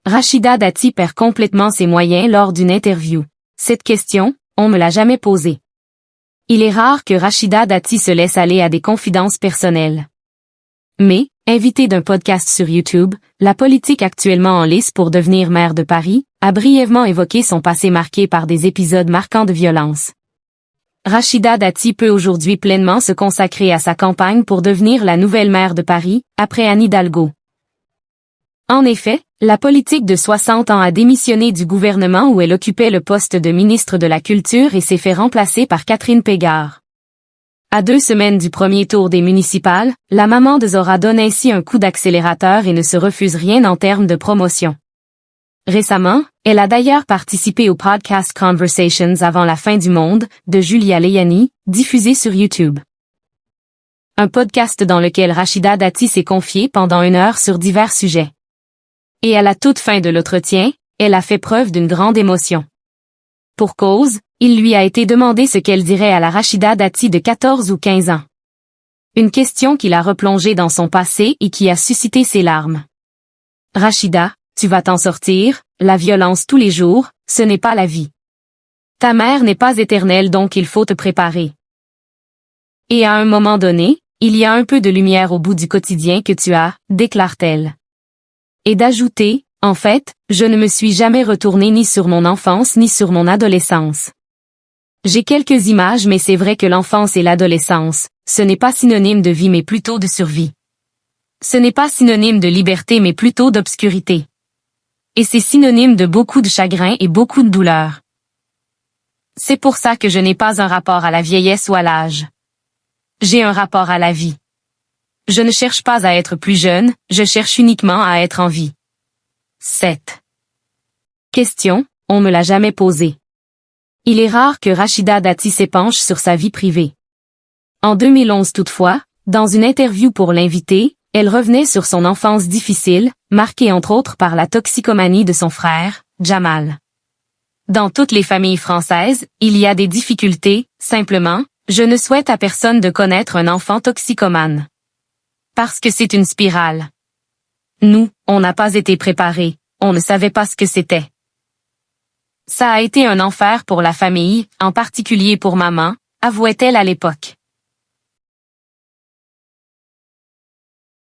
Rachida Dati perd complètement ses moyens lors d'une interview. Cette question, on me l'a jamais posée. Il est rare que Rachida Dati se laisse aller à des confidences personnelles. Mais, invitée d'un podcast sur YouTube, la politique actuellement en lice pour devenir maire de Paris, a brièvement évoqué son passé marqué par des épisodes marquants de violence. Rachida Dati peut aujourd'hui pleinement se consacrer à sa campagne pour devenir la nouvelle maire de Paris, après Anne Hidalgo. En effet, la politique de 60 ans a démissionné du gouvernement où elle occupait le poste de ministre de la Culture et s'est fait remplacer par Catherine Pégard. À 2 semaines du premier tour des municipales, la maman de Zora donne ainsi un coup d'accélérateur et ne se refuse rien en termes de promotion. Récemment, elle a d'ailleurs participé au podcast Conversations avant la fin du monde, de Julia Leiani, diffusé sur YouTube. Un podcast dans lequel Rachida Dati s'est confiée pendant 1 heure sur divers sujets. Et à la toute fin de l'entretien, elle a fait preuve d'une grande émotion. Pour cause, il lui a été demandé ce qu'elle dirait à la Rachida Dati de 14 ou 15 ans. Une question qui l'a replongée dans son passé et qui a suscité ses larmes. Rachida, tu vas t'en sortir, la violence tous les jours, ce n'est pas la vie. Ta mère n'est pas éternelle donc il faut te préparer. Et à un moment donné, il y a un peu de lumière au bout du quotidien que tu as, déclare-t-elle. Et d'ajouter, en fait, je ne me suis jamais retournée ni sur mon enfance ni sur mon adolescence. J'ai quelques images mais c'est vrai que l'enfance et l'adolescence, ce n'est pas synonyme de vie mais plutôt de survie. Ce n'est pas synonyme de liberté mais plutôt d'obscurité. Et c'est synonyme de beaucoup de chagrin et beaucoup de douleur. C'est pour ça que je n'ai pas un rapport à la vieillesse ou à l'âge. J'ai un rapport à la vie. Je ne cherche pas à être plus jeune, je cherche uniquement à être en vie. 7. Question, on me l'a jamais posée. Il est rare que Rachida Dati s'épanche sur sa vie privée. En 2011 toutefois, dans une interview pour l'invité, elle revenait sur son enfance difficile, marquée entre autres par la toxicomanie de son frère, Jamal. Dans toutes les familles françaises, il y a des difficultés, simplement, je ne souhaite à personne de connaître un enfant toxicomane. Parce que c'est une spirale. Nous, on n'a pas été préparés, on ne savait pas ce que c'était. Ça a été un enfer pour la famille, en particulier pour maman, avouait-elle à l'époque.